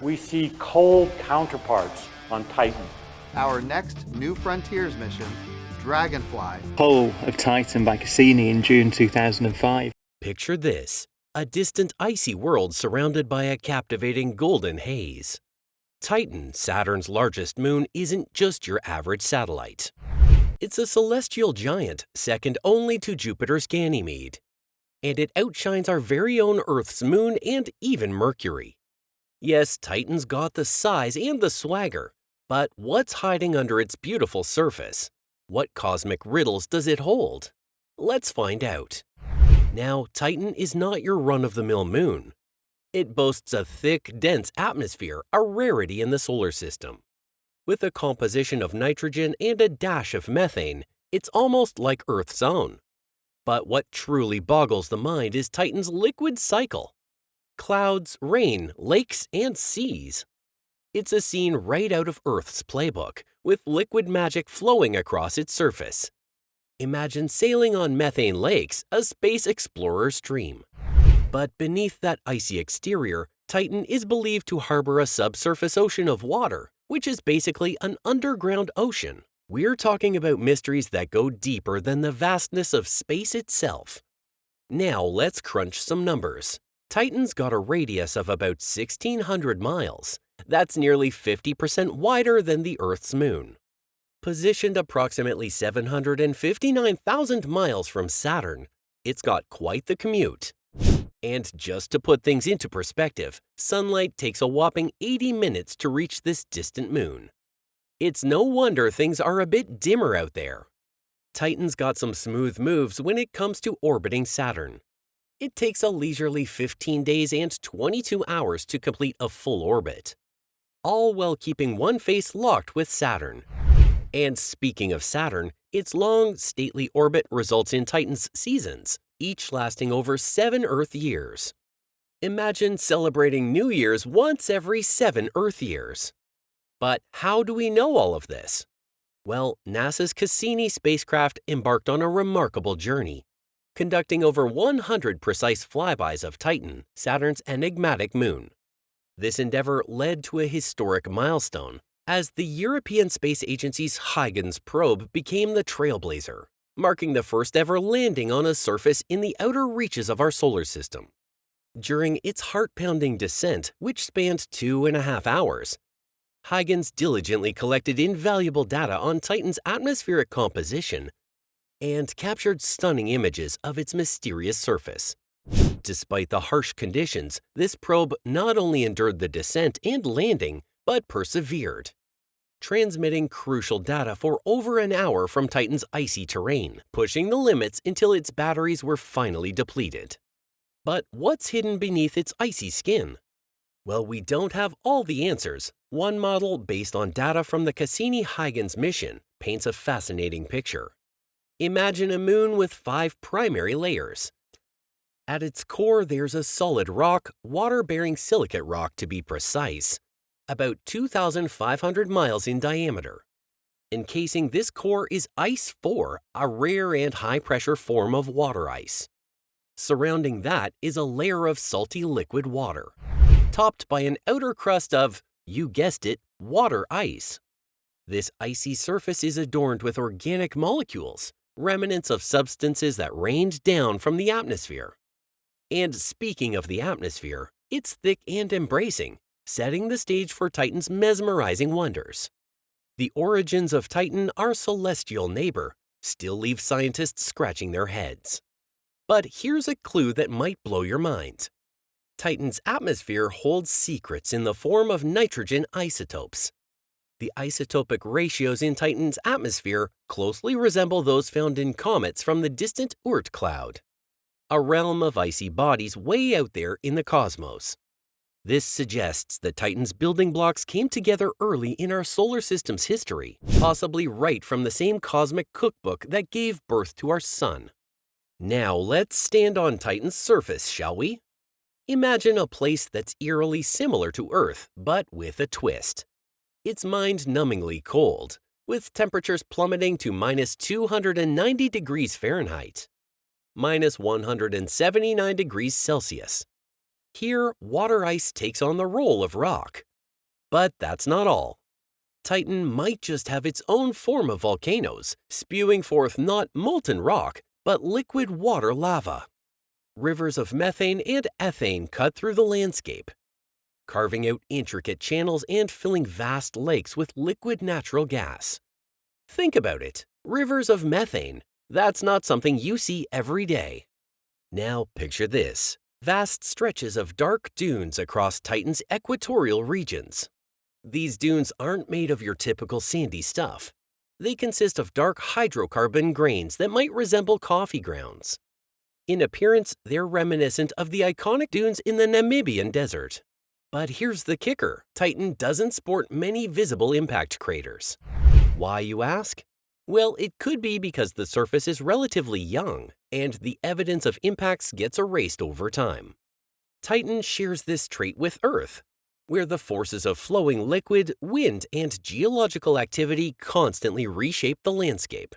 we see cold counterparts on Titan. Our next New Frontiers mission, Dragonfly. Hull of Titan by Cassini in June 2005. Picture this, a distant icy world surrounded by a captivating golden haze. Titan, Saturn's largest moon, isn't just your average satellite. It's a celestial giant, second only to Jupiter's Ganymede. And it outshines our very own Earth's moon and even Mercury. Yes, Titan's got the size and the swagger, but what's hiding under its beautiful surface? What cosmic riddles does it hold? Let's find out. Now, Titan is not your run-of-the-mill moon. It boasts a thick, dense atmosphere, a rarity in the solar system. With a composition of nitrogen and a dash of methane, it's almost like Earth's own. But what truly boggles the mind is Titan's liquid cycle. Clouds, rain, lakes, and seas. It's a scene right out of Earth's playbook, with liquid magic flowing across its surface. Imagine sailing on methane lakes, a space explorer's dream. But beneath that icy exterior, Titan is believed to harbor a subsurface ocean of water, which is basically an underground ocean. We're talking about mysteries that go deeper than the vastness of space itself. Now let's crunch some numbers. Titan's got a radius of about 1,600 miles. That's nearly 50% wider than the Earth's moon. Positioned approximately 759,000 miles from Saturn, it's got quite the commute. And just to put things into perspective, sunlight takes a whopping 80 minutes to reach this distant moon. It's no wonder things are a bit dimmer out there. Titan's got some smooth moves when it comes to orbiting Saturn. It takes a leisurely 15 days and 22 hours to complete a full orbit, all while keeping one face locked with Saturn. And speaking of Saturn, its long, stately orbit results in Titan's seasons, each lasting over 7 Earth years. Imagine celebrating New Year's once every 7 Earth years. But how do we know all of this? Well, NASA's Cassini spacecraft embarked on a remarkable journey, conducting over 100 precise flybys of Titan, Saturn's enigmatic moon. This endeavor led to a historic milestone, as the European Space Agency's Huygens probe became the trailblazer, marking the first ever landing on a surface in the outer reaches of our solar system. During its heart-pounding descent, which spanned 2.5 hours, Huygens diligently collected invaluable data on Titan's atmospheric composition and captured stunning images of its mysterious surface. Despite the harsh conditions, this probe not only endured the descent and landing, but persevered, transmitting crucial data for over an hour from Titan's icy terrain, pushing the limits until its batteries were finally depleted. But what's hidden beneath its icy skin? Well, we don't have all the answers. One model, based on data from the Cassini-Huygens mission, paints a fascinating picture. Imagine a moon with 5 primary layers. At its core, there's a solid rock, water-bearing silicate rock to be precise, about 2,500 miles in diameter. Encasing this core is Ice 4, a rare and high-pressure form of water ice. Surrounding that is a layer of salty liquid water, topped by an outer crust of, you guessed it, water ice. This icy surface is adorned with organic molecules, remnants of substances that rained down from the atmosphere. And speaking of the atmosphere, it's thick and embracing, setting the stage for Titan's mesmerizing wonders. The origins of Titan, our celestial neighbor, still leave scientists scratching their heads. But here's a clue that might blow your mind. Titan's atmosphere holds secrets in the form of nitrogen isotopes. The isotopic ratios in Titan's atmosphere closely resemble those found in comets from the distant Oort cloud, a realm of icy bodies way out there in the cosmos. This suggests that Titan's building blocks came together early in our solar system's history, possibly right from the same cosmic cookbook that gave birth to our sun. Now let's stand on Titan's surface, shall we? Imagine a place that's eerily similar to Earth, but with a twist. It's mind-numbingly cold, with temperatures plummeting to minus 290 degrees Fahrenheit, minus 179 degrees Celsius. Here, water ice takes on the role of rock, But that's not all. Titan might just have its own form of volcanoes, spewing forth not molten rock, but liquid water lava. Rivers of methane and ethane cut through the landscape, carving out intricate channels and filling vast lakes with liquid natural gas. Think about it. Rivers of methane. That's not something you see every day. Now picture this. Vast stretches of dark dunes across Titan's equatorial regions. These dunes aren't made of your typical sandy stuff. They consist of dark hydrocarbon grains that might resemble coffee grounds. In appearance, they're reminiscent of the iconic dunes in the Namibian desert. But here's the kicker. Titan doesn't sport many visible impact craters. Why, you ask? Well, it could be because the surface is relatively young, and the evidence of impacts gets erased over time. Titan shares this trait with Earth, where the forces of flowing liquid, wind, and geological activity constantly reshape the landscape.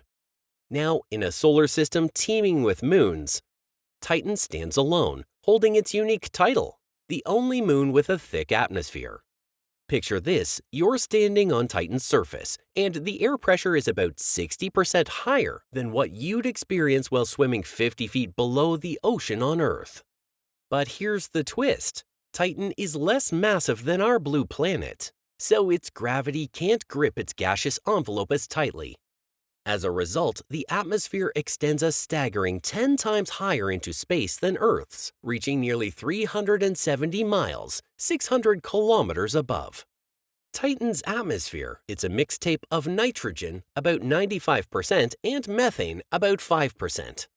Now, in a solar system teeming with moons, Titan stands alone, holding its unique title, the only moon with a thick atmosphere. Picture this, you're standing on Titan's surface, and the air pressure is about 60% higher than what you'd experience while swimming 50 feet below the ocean on Earth. But here's the twist. Titan is less massive than our blue planet, so its gravity can't grip its gaseous envelope as tightly. As a result, the atmosphere extends a staggering 10 times higher into space than Earth's, reaching nearly 370 miles, 600 kilometers above. Titan's atmosphere, it's a mixtape of nitrogen, about 95%, and methane, about 5%.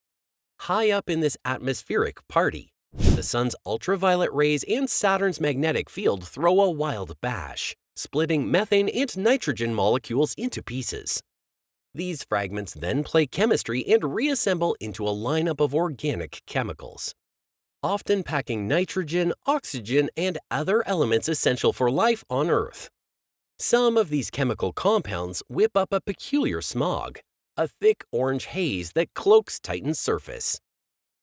High up in this atmospheric party, the sun's ultraviolet rays and Saturn's magnetic field throw a wild bash, splitting methane and nitrogen molecules into pieces. These fragments then play chemistry and reassemble into a lineup of organic chemicals, often packing nitrogen, oxygen, and other elements essential for life on Earth. Some of these chemical compounds whip up a peculiar smog, a thick orange haze that cloaks Titan's surface.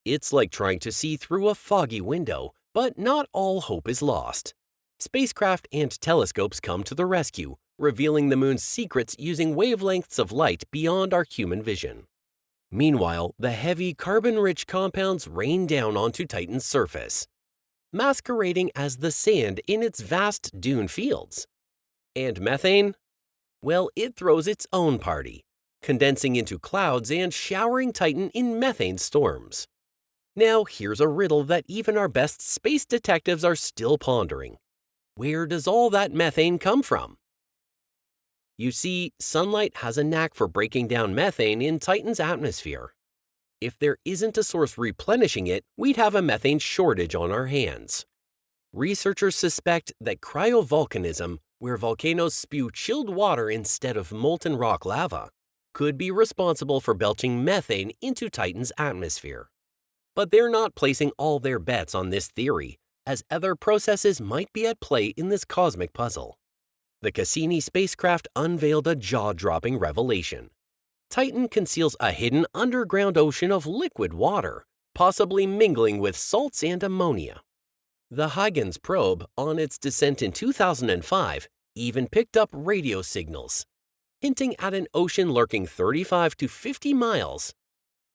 It's like trying to see through a foggy window, but not all hope is lost. Spacecraft and telescopes come to the rescue, revealing the moon's secrets using wavelengths of light beyond our human vision. Meanwhile, the heavy carbon-rich compounds rain down onto Titan's surface, masquerading as the sand in its vast dune fields. And methane? Well, it throws its own party, condensing into clouds and showering Titan in methane storms. Now, here's a riddle that even our best space detectives are still pondering. Where does all that methane come from? You see, sunlight has a knack for breaking down methane in Titan's atmosphere. If there isn't a source replenishing it, we'd have a methane shortage on our hands. Researchers suspect that cryovolcanism, where volcanoes spew chilled water instead of molten rock lava, could be responsible for belching methane into Titan's atmosphere. But they're not placing all their bets on this theory, as other processes might be at play in this cosmic puzzle. The Cassini spacecraft unveiled a jaw-dropping revelation. Titan conceals a hidden underground ocean of liquid water, possibly mingling with salts and ammonia. The Huygens probe, on its descent in 2005, even picked up radio signals, hinting at an ocean lurking 35 to 50 miles,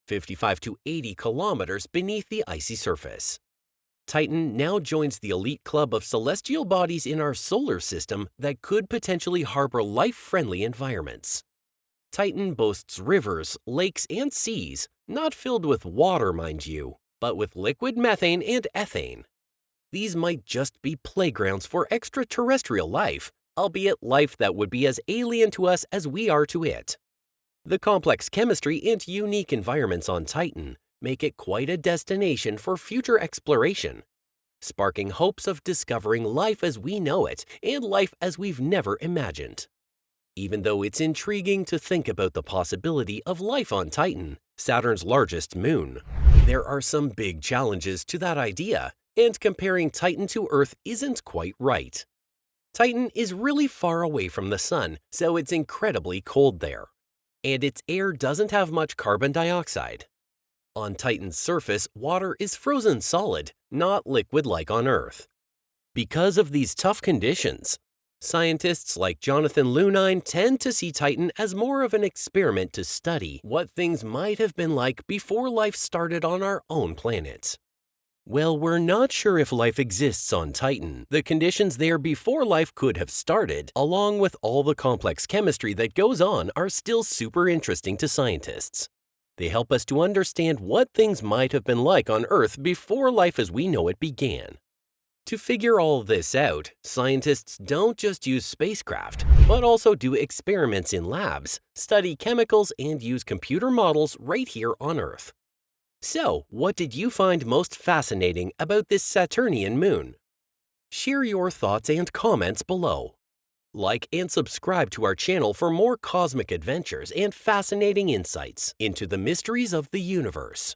55 to 80 kilometers beneath the icy surface. Titan now joins the elite club of celestial bodies in our solar system that could potentially harbor life-friendly environments. Titan boasts rivers, lakes, and seas, not filled with water, mind you, but with liquid methane and ethane. These might just be playgrounds for extraterrestrial life, albeit life that would be as alien to us as we are to it. The complex chemistry and unique environments on Titan make it quite a destination for future exploration, sparking hopes of discovering life as we know it and life as we've never imagined. Even though it's intriguing to think about the possibility of life on Titan, Saturn's largest moon, there are some big challenges to that idea, and comparing Titan to Earth isn't quite right. Titan is really far away from the sun, so it's incredibly cold there, and its air doesn't have much carbon dioxide. On Titan's surface, water is frozen solid, not liquid like on Earth. Because of these tough conditions, Scientists like Jonathan Lunine tend to see Titan as more of an experiment to study what things might have been like before life started on our own planet. Well, we're not sure if life exists on Titan. The conditions there before life could have started, along with all the complex chemistry that goes on, are still super interesting to scientists. They help us to understand what things might have been like on Earth before life as we know it began. To figure all this out, scientists don't just use spacecraft, but also do experiments in labs, study chemicals, and use computer models right here on Earth. So, what did you find most fascinating about this Saturnian moon? Share your thoughts and comments below. Like and subscribe to our channel for more cosmic adventures and fascinating insights into the mysteries of the universe.